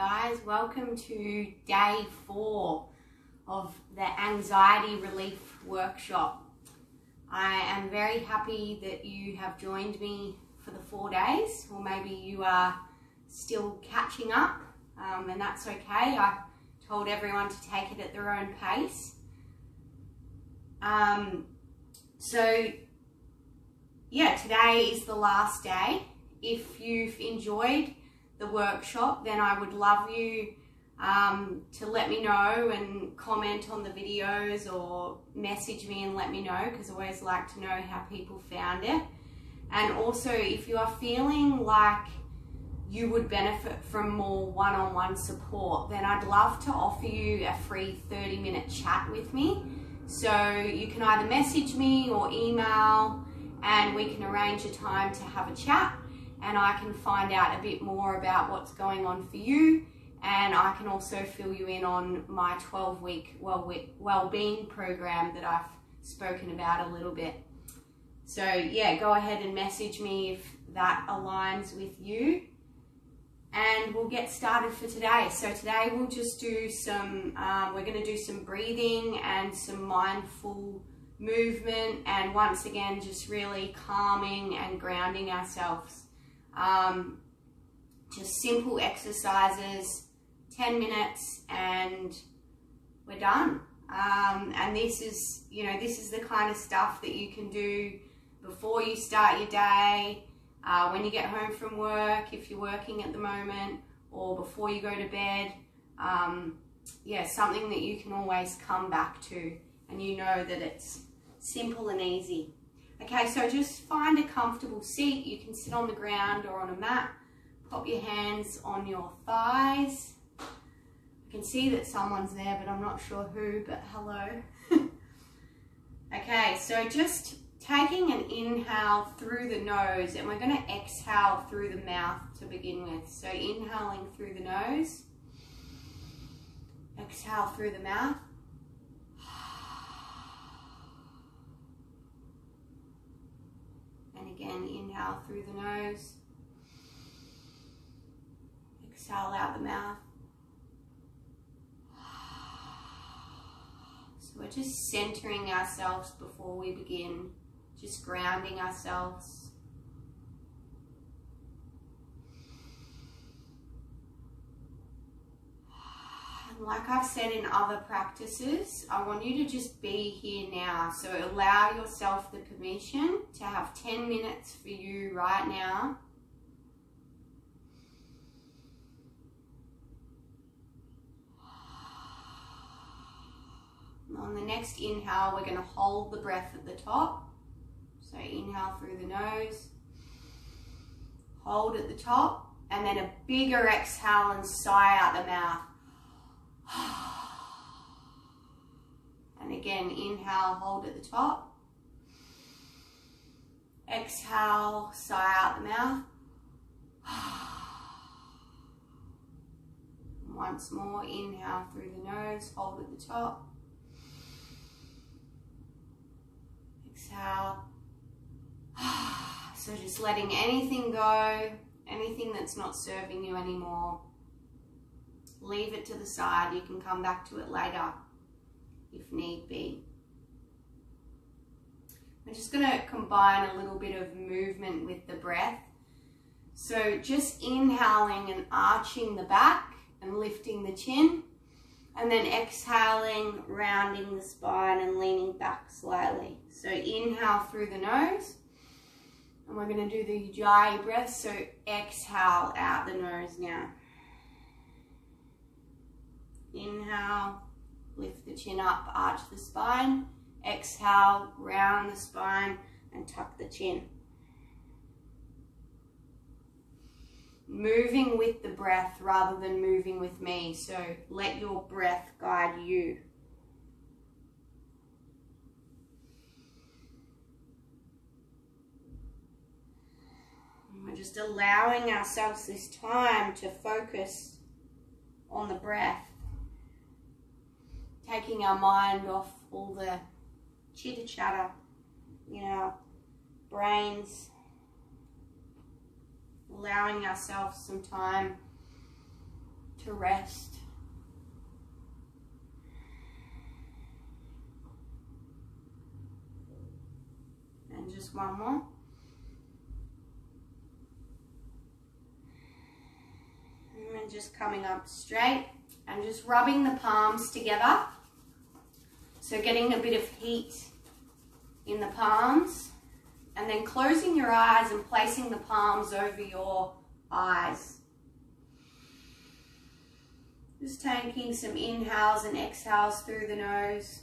guys, welcome to day 4 of the anxiety relief workshop. I am very happy that you have joined me for the 4 days, or maybe you are still catching up, and that's okay. I told everyone to take it at their own pace. Today is the last day. If you've enjoyed the workshop, then I would love you to let me know and comment on the videos or message me and let me know, because I always like to know how people found it. And also, if you are feeling like you would benefit from more one-on-one support, then I'd love to offer you a free 30-minute chat with me. So you can either message me or email, and we can arrange a time to have a chat, and I can find out a bit more about what's going on for you, and I can also fill you in on my 12-week well-being program that I've spoken about a little bit. So yeah, go ahead and message me if that aligns with you, and we'll get started for today. So today we'll just do some, we're going to do some breathing and some mindful movement, and once again just really calming and grounding ourselves. Just simple exercises, 10 minutes, and we're done. And this is, this is the kind of stuff that you can do before you start your day, when you get home from work, if you're working at the moment, or before you go to bed. Something that you can always come back to, and you know that it's simple and easy. Okay, so just find a comfortable seat. You can sit on the ground or on a mat. Pop your hands on your thighs. I can see that someone's there, but I'm not sure who, but hello. Okay, so just taking an inhale through the nose, and we're going to exhale through the mouth to begin with. So inhaling through the nose, exhale through the mouth. And again, inhale through the nose, exhale out the mouth. So we're just centering ourselves before we begin, just grounding ourselves. And like I've said in other practices, I want you to just be here now. So allow yourself the permission to have 10 minutes for you right now. On the next inhale, we're going to hold the breath at the top. So inhale through the nose, hold at the top, and then a bigger exhale and sigh out the mouth. And again, inhale, hold at the top. Exhale, sigh out the mouth. Once more, inhale through the nose, hold at the top. Exhale. So just letting anything go, anything that's not serving you anymore, leave it to the side. You can come back to it later if need be. We're just going to combine a little bit of movement with the breath. So just inhaling and arching the back and lifting the chin, and then exhaling, rounding the spine and leaning back slightly. So inhale through the nose, and we're going to do the Ujjayi breath. So exhale out the nose now. Inhale, lift the chin up, arch the spine. Exhale, round the spine and tuck the chin. Moving with the breath rather than moving with me. So let your breath guide you. And we're just allowing ourselves this time to focus on the breath. Taking our mind off all the chitter chatter in our brains. Allowing ourselves some time to rest. And just one more. And just coming up straight and just rubbing the palms together. So getting a bit of heat in the palms, and then closing your eyes and placing the palms over your eyes. Just taking some inhales and exhales through the nose.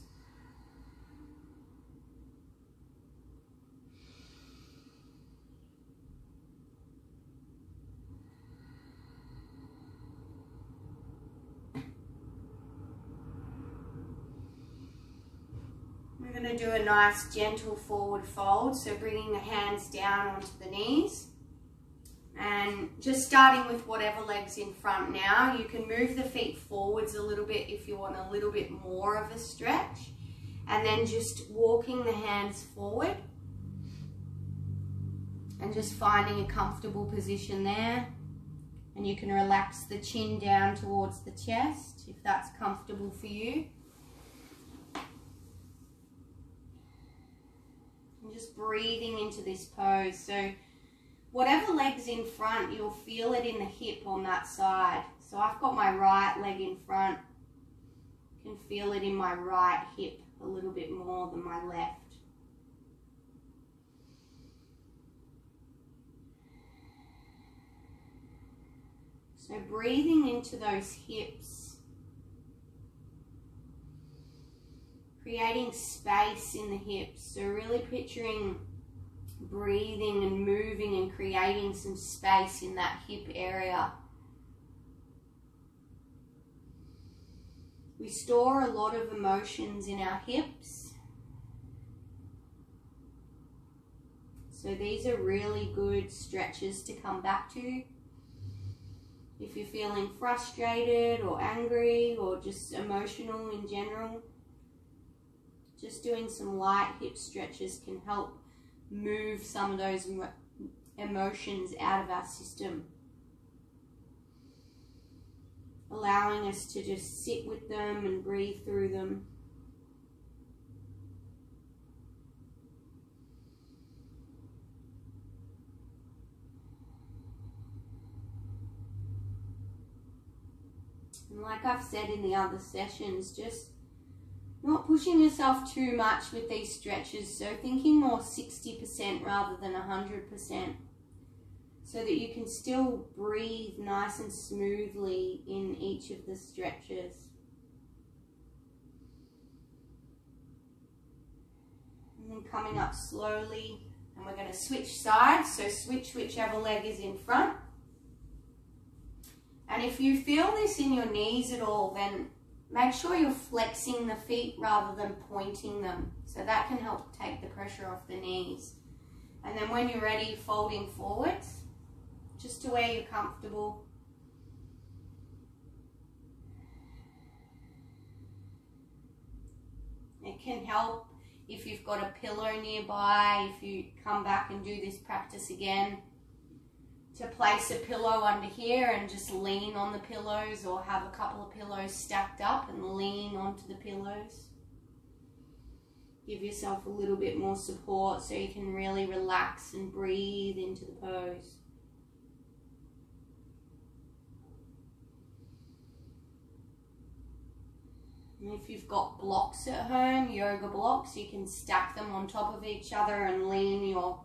We're going to do a nice gentle forward fold, so bringing the hands down onto the knees and just starting with whatever leg's in front now. You can move the feet forwards a little bit if you want a little bit more of a stretch, and then just walking the hands forward and just finding a comfortable position there. And you can relax the chin down towards the chest if that's comfortable for you. Just breathing into this pose. So whatever leg's in front, you'll feel it in the hip on that side. So I've got my right leg in front. You can feel it in my right hip a little bit more than my left. So breathing into those hips. Creating space in the hips, so really picturing breathing and moving and creating some space in that hip area. We store a lot of emotions in our hips, so these are really good stretches to come back to. If you're feeling frustrated or angry or just emotional in general, just doing some light hip stretches can help move some of those emotions out of our system. Allowing us to just sit with them and breathe through them. And like I've said in the other sessions, just not pushing yourself too much with these stretches, so thinking more 60% rather than 100%, so that you can still breathe nice and smoothly in each of the stretches. And then coming up slowly, and we're going to switch sides, so switch whichever leg is in front. And if you feel this in your knees at all, then make sure you're flexing the feet rather than pointing them. So that can help take the pressure off the knees. And then when you're ready, folding forwards, just to where you're comfortable. It can help if you've got a pillow nearby, if you come back and do this practice again, to place a pillow under here and just lean on the pillows, or have a couple of pillows stacked up and lean onto the pillows. Give yourself a little bit more support so you can really relax and breathe into the pose. And if you've got blocks at home, yoga blocks, you can stack them on top of each other and lean your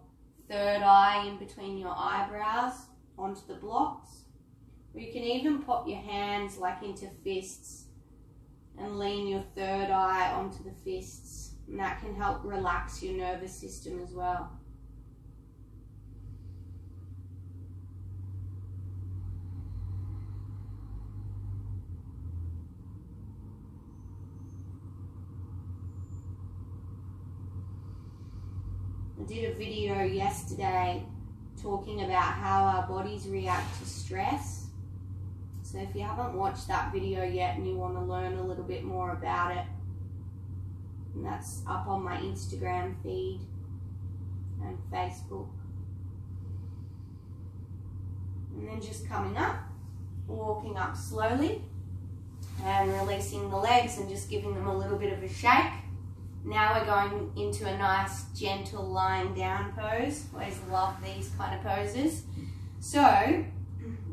third eye in between your eyebrows onto the blocks. Or you can even pop your hands like into fists and lean your third eye onto the fists, and that can help relax your nervous system as well. I did a video yesterday talking about how our bodies react to stress. So if you haven't watched that video yet and you want to learn a little bit more about it, and that's up on my Instagram feed and Facebook. And then just coming up walking up slowly and releasing the legs and just giving them a little bit of a shake. Now we're going into a nice gentle lying down pose. Always love these kind of poses. So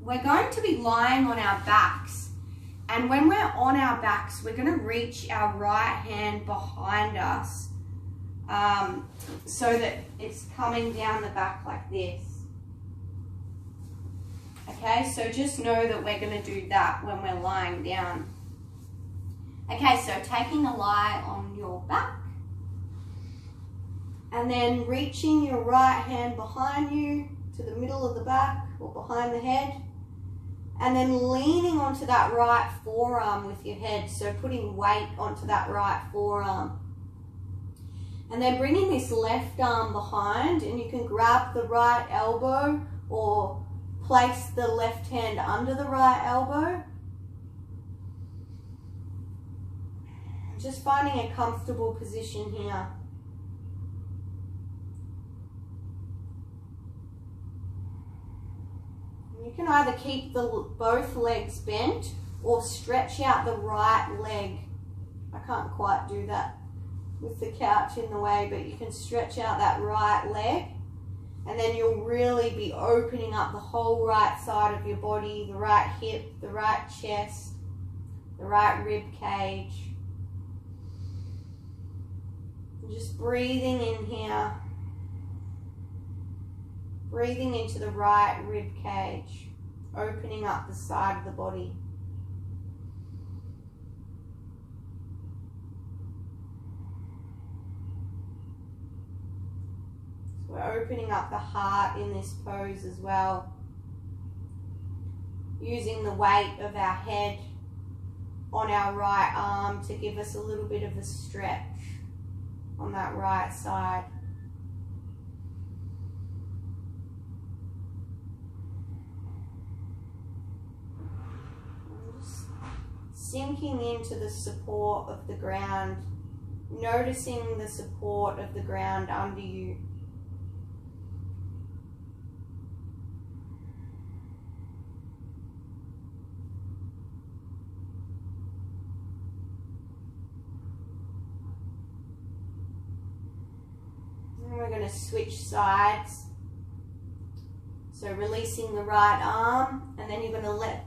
we're going to be lying on our backs, and when we're on our backs we're going to reach our right hand behind us so that it's coming down the back like this. Okay, so just know that we're going to do that when we're lying down. Okay, so taking a lie on your back and then reaching your right hand behind you to the middle of the back or behind the head, and then leaning onto that right forearm with your head, so putting weight onto that right forearm. And then bringing this left arm behind, and you can grab the right elbow or place the left hand under the right elbow. Just finding a comfortable position here. You can either keep both legs bent or stretch out the right leg. I can't quite do that with the couch in the way, but you can stretch out that right leg, and then you'll really be opening up the whole right side of your body, the right hip, the right chest, the right rib cage. Just breathing in here. Breathing into the right rib cage, opening up the side of the body. So we're opening up the heart in this pose as well, using the weight of our head on our right arm to give us a little bit of a stretch on that right side. Sinking into the support of the ground, noticing the support of the ground under you. And we're going to switch sides. So releasing the right arm, and then you're going to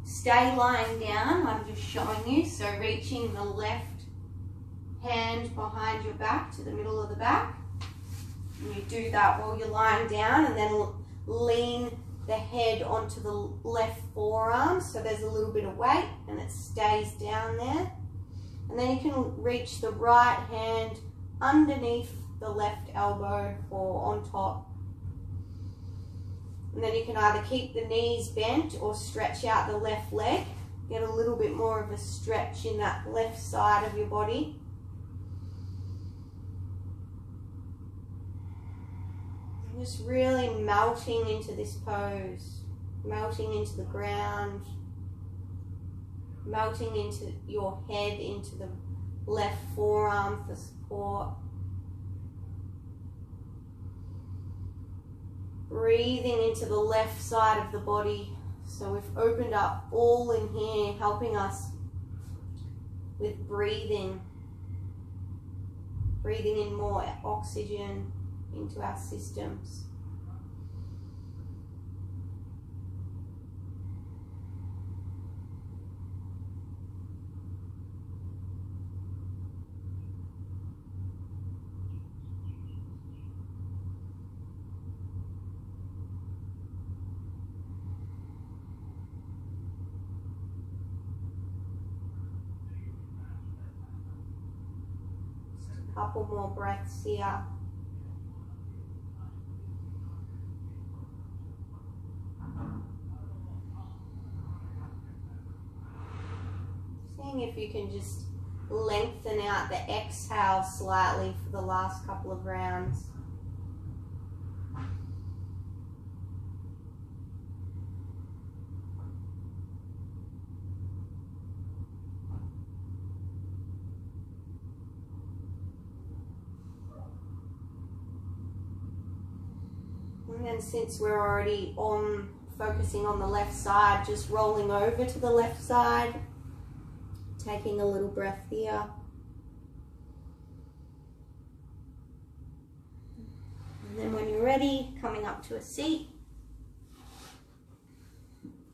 stay lying down. I'm just showing you. So reaching the left hand behind your back to the middle of the back. And you do that while you're lying down, and then lean the head onto the left forearm. So there's a little bit of weight and it stays down there. And then you can reach the right hand underneath the left elbow or on top. And then you can either keep the knees bent or stretch out the left leg. Get a little bit more of a stretch in that left side of your body. And just really melting into this pose. Melting into the ground. Melting into your head, into the left forearm for support. Breathing into the left side of the body. So we've opened up all in here, helping us with breathing. Breathing in more oxygen into our systems. Couple more breaths here. Seeing if you can just lengthen out the exhale slightly for the last couple of rounds. And since we're already on focusing on the left side, just rolling over to the left side, taking a little breath here. And then when you're ready, coming up to a seat,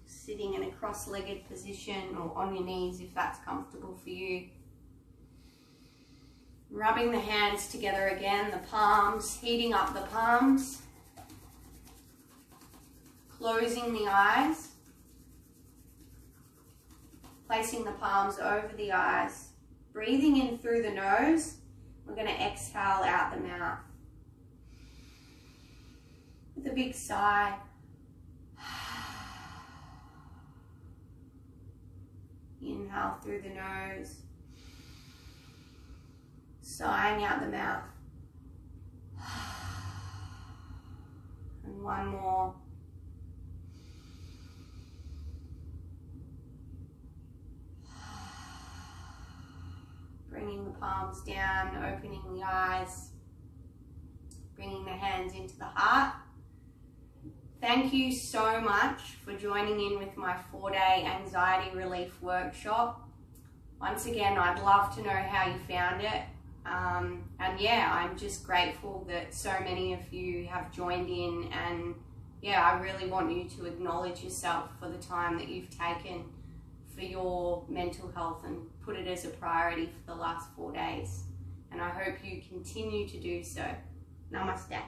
sitting in a cross-legged position or on your knees if that's comfortable for you. Rubbing the hands together again, the palms, heating up the palms. Closing the eyes. Placing the palms over the eyes. Breathing in through the nose. We're going to exhale out the mouth. With a big sigh. Inhale through the nose. Sighing out the mouth. And one more. Bringing the palms down, opening the eyes, bringing the hands into the heart. Thank you so much for joining in with my 4-day anxiety relief workshop. Once again, I'd love to know how you found it. And yeah, I'm just grateful that so many of you have joined in, and yeah, I really want you to acknowledge yourself for the time that you've taken for your mental health and put it as a priority for the last 4 days. And I hope you continue to do so. Namaste.